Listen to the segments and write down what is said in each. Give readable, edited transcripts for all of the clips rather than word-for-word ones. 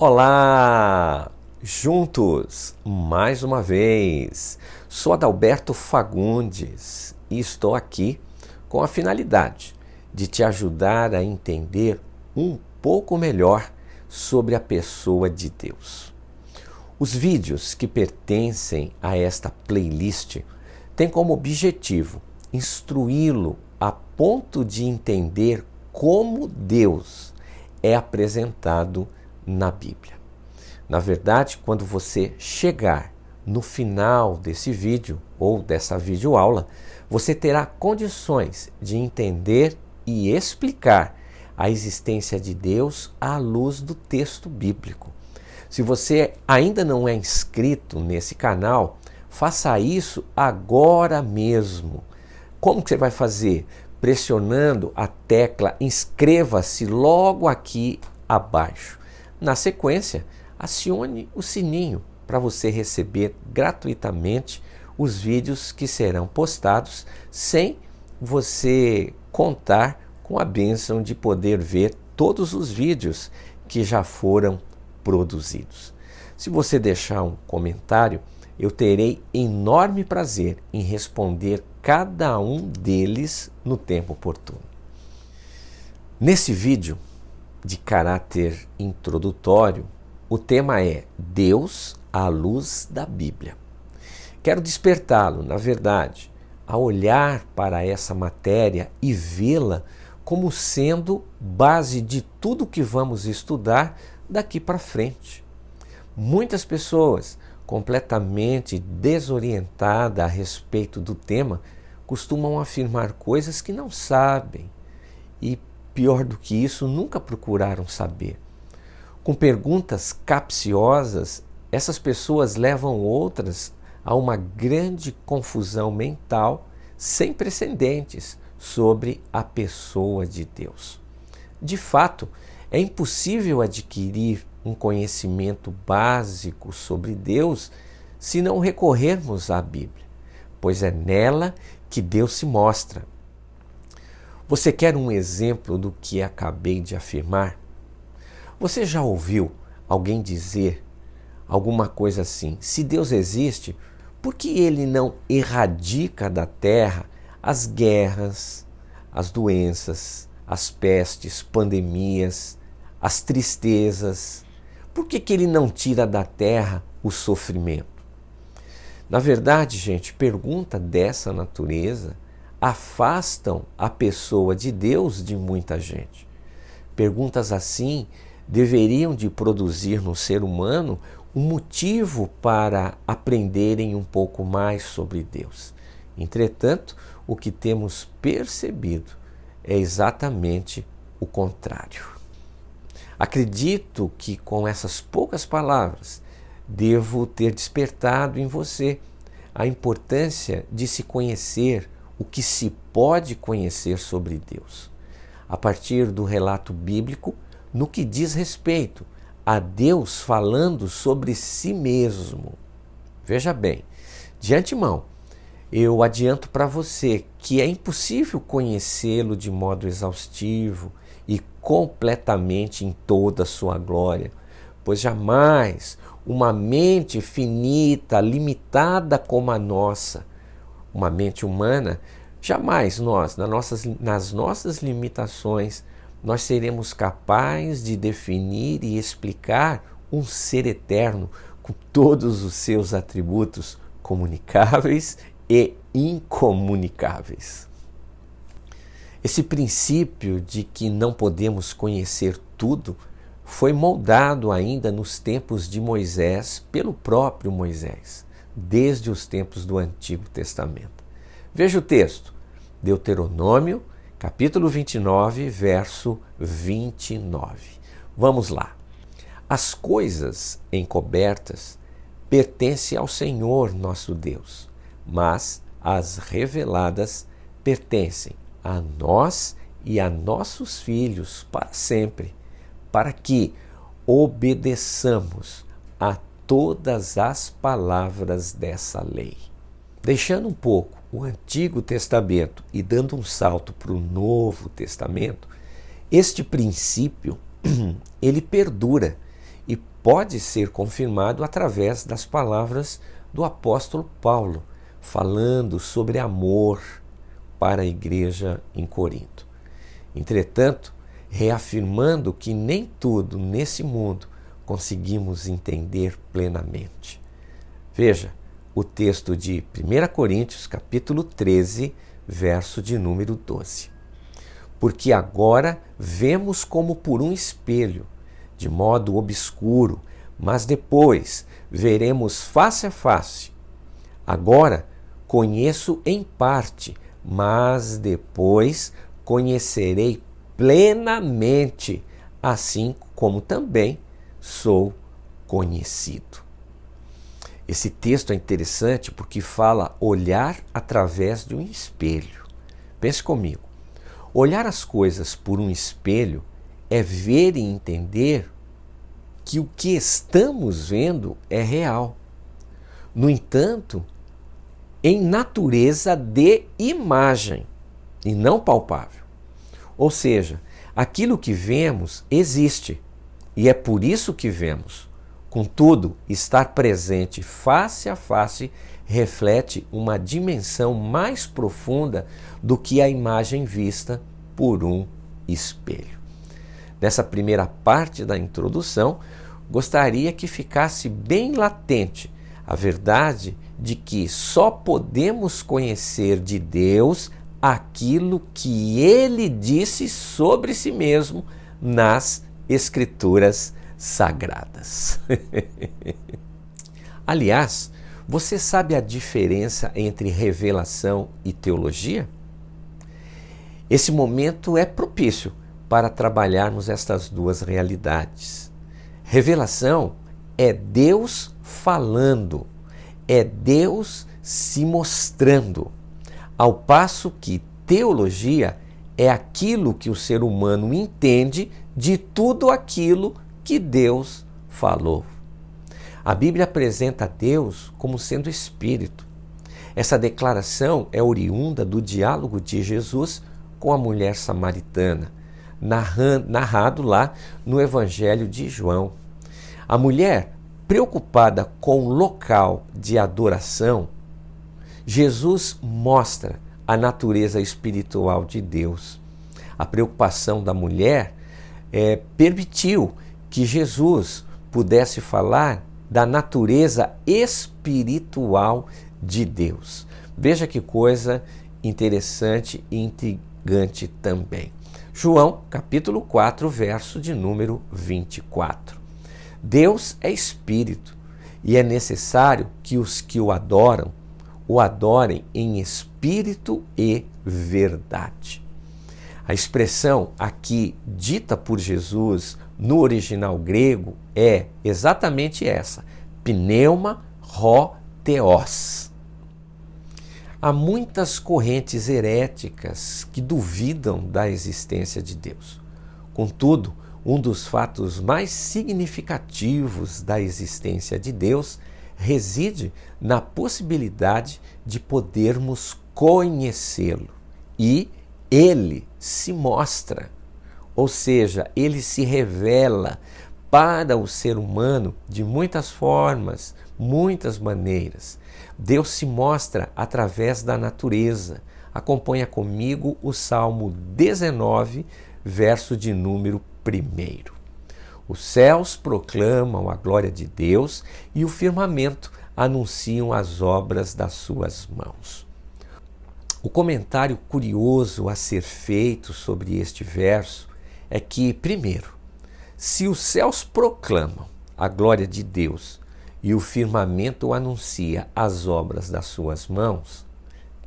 Olá! Juntos, mais uma vez. Sou Adalberto Fagundes e estou aqui com a finalidade de te ajudar a entender um pouco melhor sobre a pessoa de Deus. Os vídeos que pertencem a esta playlist têm como objetivo instruí-lo a ponto de entender como Deus é apresentado na Bíblia. Na verdade, quando você chegar no final desse vídeo ou dessa videoaula, você terá condições de entender e explicar a existência de Deus à luz do texto bíblico. Se você ainda não é inscrito nesse canal, faça isso agora mesmo. Como que você vai fazer? Pressionando a tecla inscreva-se logo aqui abaixo. Na sequência, acione o sininho para você receber gratuitamente os vídeos que serão postados sem você contar com a bênção de poder ver todos os vídeos que já foram produzidos. Se você deixar um comentário, eu terei enorme prazer em responder cada um deles no tempo oportuno. Nesse vídeo, de caráter introdutório, o tema é Deus à luz da Bíblia. Quero despertá-lo, na verdade, a olhar para essa matéria e vê-la como sendo base de tudo que vamos estudar daqui para frente. Muitas pessoas, completamente desorientadas a respeito do tema, costumam afirmar coisas que não sabem e, pior do que isso, nunca procuraram saber. Com perguntas capciosas, essas pessoas levam outras a uma grande confusão mental sem precedentes sobre a pessoa de Deus. De fato, é impossível adquirir um conhecimento básico sobre Deus se não recorrermos à Bíblia, pois é nela que Deus se mostra. Você quer um exemplo do que acabei de afirmar? Você já ouviu alguém dizer alguma coisa assim: se Deus existe, por que ele não erradica da terra as guerras, as doenças, as pestes, pandemias, as tristezas? Por que ele não tira da terra o sofrimento? Na verdade, gente, pergunta dessa natureza afastam a pessoa de Deus de muita gente. Perguntas assim deveriam de produzir no ser humano um motivo para aprenderem um pouco mais sobre Deus. Entretanto, o que temos percebido é exatamente o contrário. Acredito que com essas poucas palavras devo ter despertado em você a importância de se conhecer o que se pode conhecer sobre Deus, a partir do relato bíblico no que diz respeito a Deus falando sobre si mesmo. Veja bem, de antemão, eu adianto para você que é impossível conhecê-lo de modo exaustivo e completamente em toda a sua glória, pois jamais uma mente finita, limitada como a nossa, uma mente humana, jamais nós, nas nossas limitações, nós seremos capazes de definir e explicar um ser eterno com todos os seus atributos comunicáveis e incomunicáveis. Esse princípio de que não podemos conhecer tudo foi moldado ainda nos tempos de Moisés pelo próprio Moisés, desde os tempos do Antigo Testamento. Veja o texto, Deuteronômio, capítulo 29, verso 29. Vamos lá. As coisas encobertas pertencem ao Senhor nosso Deus, mas as reveladas pertencem a nós e a nossos filhos para sempre, para que obedeçamos a todas as palavras dessa lei. Deixando um pouco o Antigo Testamento e dando um salto para o Novo Testamento, este princípio ele perdura e pode ser confirmado através das palavras do apóstolo Paulo, falando sobre amor para a igreja em Corinto. Entretanto, reafirmando que nem tudo nesse mundo conseguimos entender plenamente. Veja o texto de 1 Coríntios, capítulo 13, verso de número 12. Porque agora vemos como por um espelho, de modo obscuro, mas depois veremos face a face. Agora conheço em parte, mas depois conhecerei plenamente, assim como também sou conhecido. Esse texto é interessante porque fala olhar através de um espelho. Pense comigo. Olhar as coisas por um espelho é ver e entender que o que estamos vendo é real. No entanto, em natureza de imagem e não palpável. Ou seja, aquilo que vemos existe e é por isso que vemos. Contudo, estar presente face a face reflete uma dimensão mais profunda do que a imagem vista por um espelho. Nessa primeira parte da introdução, gostaria que ficasse bem latente a verdade de que só podemos conhecer de Deus aquilo que Ele disse sobre si mesmo nas Escrituras Sagradas. Aliás, você sabe a diferença entre revelação e teologia? Esse momento é propício para trabalharmos estas duas realidades. Revelação é Deus falando, é Deus se mostrando, ao passo que teologia é aquilo que o ser humano entende de tudo aquilo que Deus falou. A Bíblia apresenta Deus como sendo Espírito. Essa declaração é oriunda do diálogo de Jesus com a mulher samaritana, narrado lá no Evangelho de João. A mulher, preocupada com o local de adoração, Jesus mostra a natureza espiritual de Deus. A preocupação da mulher permitiu que Jesus pudesse falar da natureza espiritual de Deus. Veja que coisa interessante e intrigante também. João, capítulo 4, verso de número 24. Deus é espírito e é necessário que os que o adorem em espírito e verdade. A expressão aqui dita por Jesus no original grego é exatamente essa, pneuma ho theos. Há muitas correntes heréticas que duvidam da existência de Deus. Contudo, um dos fatos mais significativos da existência de Deus reside na possibilidade de podermos conhecê-lo. E ele se mostra, ou seja, ele se revela para o ser humano de muitas formas, muitas maneiras. Deus se mostra através da natureza. Acompanha comigo o Salmo 19, verso de número 1. Os céus proclamam a glória de Deus e o firmamento anunciam as obras das suas mãos. O comentário curioso a ser feito sobre este verso é que, primeiro, se os céus proclamam a glória de Deus e o firmamento anuncia as obras das suas mãos,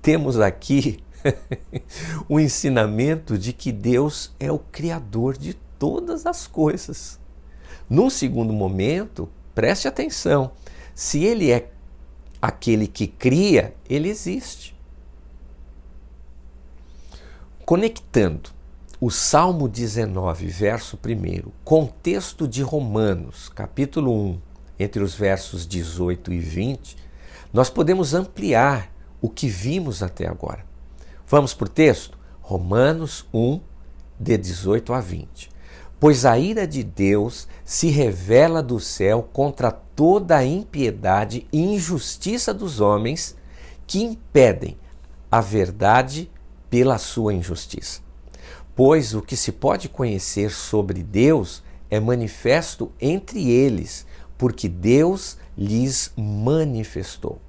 temos aqui o ensinamento de que Deus é o Criador de todas as coisas. Num segundo momento, preste atenção, se Ele é aquele que cria, Ele existe. Conectando o Salmo 19, verso 1, com o texto de Romanos, capítulo 1, entre os versos 18 e 20, nós podemos ampliar o que vimos até agora. Vamos para o texto? Romanos 1, de 18 a 20. Pois a ira de Deus se revela do céu contra toda a impiedade e injustiça dos homens que impedem a verdade pela sua injustiça. Pois o que se pode conhecer sobre Deus é manifesto entre eles, porque Deus lhes manifestou.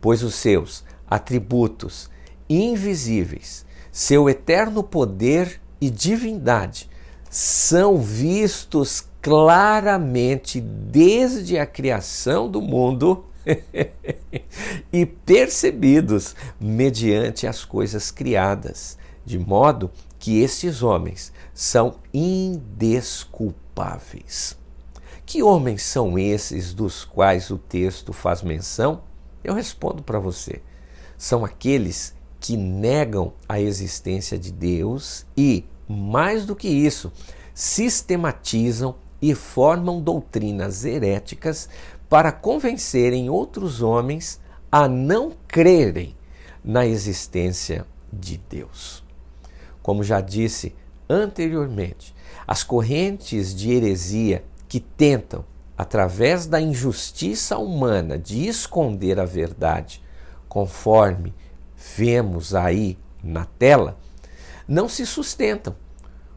Pois os seus atributos invisíveis, seu eterno poder e divindade são vistos claramente desde a criação do mundo e percebidos mediante as coisas criadas, de modo que estes homens são indesculpáveis. Que homens são esses dos quais o texto faz menção? Eu respondo para você. São aqueles que negam a existência de Deus e, mais do que isso, sistematizam e formam doutrinas heréticas para convencerem outros homens a não crerem na existência de Deus. Como já disse anteriormente, as correntes de heresia que tentam, através da injustiça humana, de esconder a verdade, conforme vemos aí na tela, não se sustentam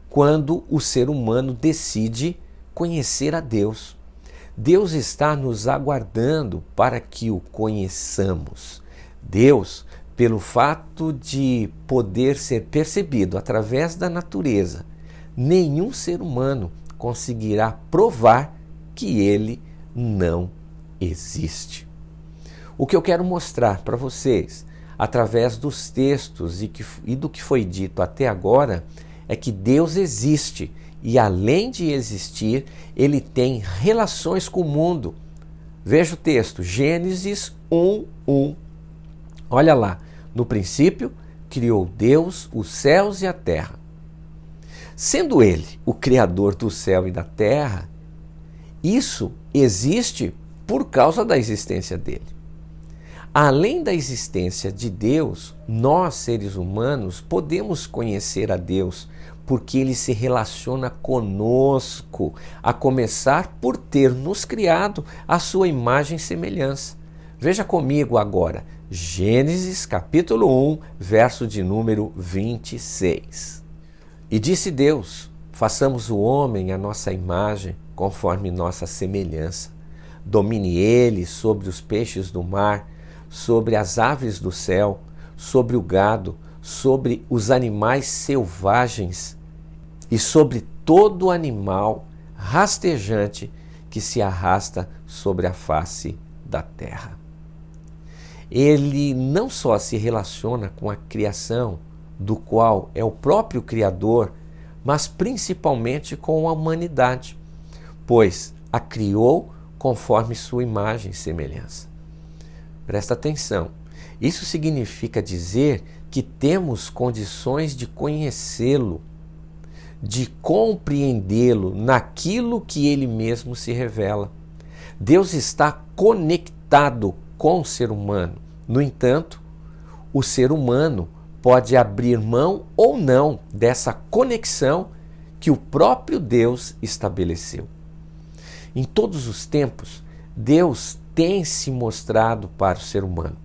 quando o ser humano decide conhecer a Deus. Deus está nos aguardando para que o conheçamos. Deus, pelo fato de poder ser percebido através da natureza, nenhum ser humano conseguirá provar que ele não existe. O que eu quero mostrar para vocês, através dos textos e do que foi dito até agora, é que Deus existe e, além de existir, ele tem relações com o mundo. Veja o texto, Gênesis 1:1. Olha lá, no princípio criou Deus os céus e a terra. Sendo ele o criador do céu e da terra, isso existe por causa da existência dele. Além da existência de Deus, nós, seres humanos, podemos conhecer a Deus porque ele se relaciona conosco, a começar por ter nos criado a sua imagem e semelhança. Veja comigo agora, Gênesis capítulo 1, verso de número 26. E disse Deus, façamos o homem à nossa imagem, conforme nossa semelhança. Domine ele sobre os peixes do mar, sobre as aves do céu, sobre o gado, sobre os animais selvagens e sobre todo animal rastejante que se arrasta sobre a face da terra. Ele não só se relaciona com a criação, do qual é o próprio Criador, mas principalmente com a humanidade, pois a criou conforme sua imagem e semelhança. Presta atenção, isso significa dizer que temos condições de conhecê-lo, de compreendê-lo naquilo que ele mesmo se revela. Deus está conectado com o ser humano. No entanto, o ser humano pode abrir mão ou não dessa conexão que o próprio Deus estabeleceu. Em todos os tempos, Deus tem se mostrado para o ser humano.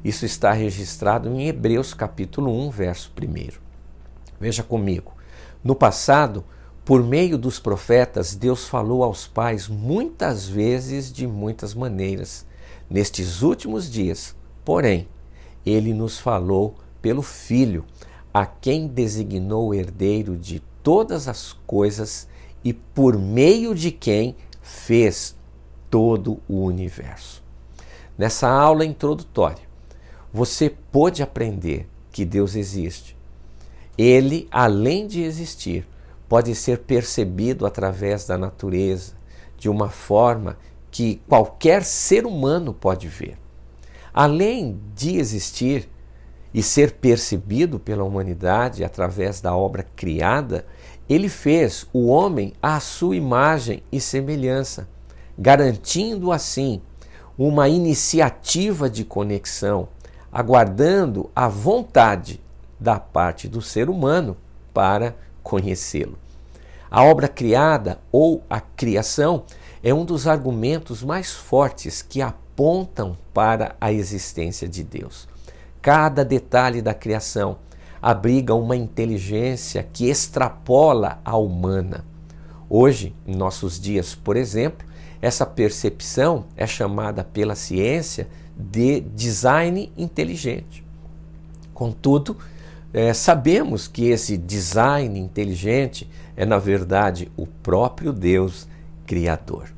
Isso está registrado em Hebreus capítulo 1, verso 1. Veja comigo. No passado, por meio dos profetas, Deus falou aos pais muitas vezes de muitas maneiras. Nestes últimos dias, porém, ele nos falou pelo Filho, a quem designou herdeiro de todas as coisas e por meio de quem fez todo o universo. Nessa aula introdutória, você pôde aprender que Deus existe. Ele, além de existir, pode ser percebido através da natureza, de uma forma que qualquer ser humano pode ver. Além de existir e ser percebido pela humanidade através da obra criada, ele fez o homem à sua imagem e semelhança, garantindo assim uma iniciativa de conexão, aguardando a vontade da parte do ser humano para conhecê-lo. A obra criada ou a criação é um dos argumentos mais fortes que apontam para a existência de Deus. Cada detalhe da criação abriga uma inteligência que extrapola a humana. Hoje, em nossos dias, por exemplo, essa percepção é chamada pela ciência de design inteligente. Contudo, sabemos que esse design inteligente é, na verdade, o próprio Deus Criador.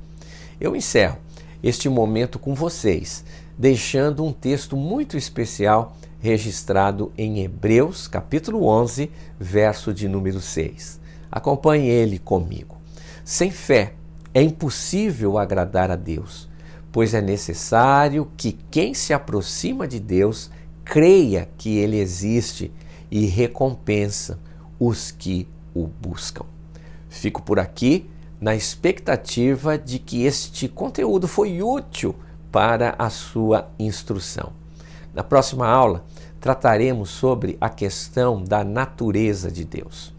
Eu encerro este momento com vocês, deixando um texto muito especial registrado em Hebreus, capítulo 11, verso de número 6. Acompanhe ele comigo. Sem fé é impossível agradar a Deus, pois é necessário que quem se aproxima de Deus creia que Ele existe e recompensa os que o buscam. Fico por aqui na expectativa de que este conteúdo foi útil para a sua instrução. Na próxima aula, trataremos sobre a questão da natureza de Deus.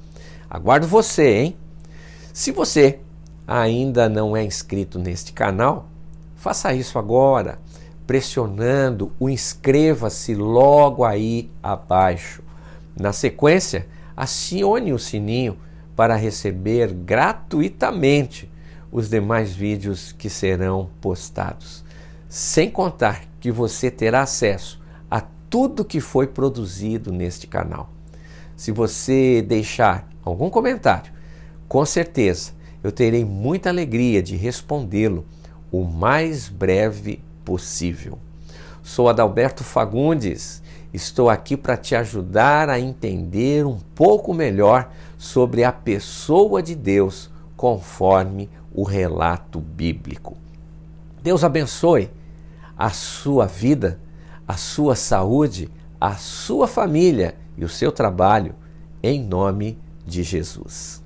Aguardo você, hein? Se você ainda não é inscrito neste canal, faça isso agora, pressionando o inscreva-se logo aí abaixo. Na sequência, acione o sininho para receber gratuitamente os demais vídeos que serão postados. Sem contar que você terá acesso a tudo que foi produzido neste canal. Se você deixar algum comentário, com certeza eu terei muita alegria de respondê-lo o mais breve possível. Sou Adalberto Fagundes, estou aqui para te ajudar a entender um pouco melhor sobre a pessoa de Deus conforme o relato bíblico. Deus abençoe a sua vida, a sua saúde, a sua família e o seu trabalho, em nome de Jesus.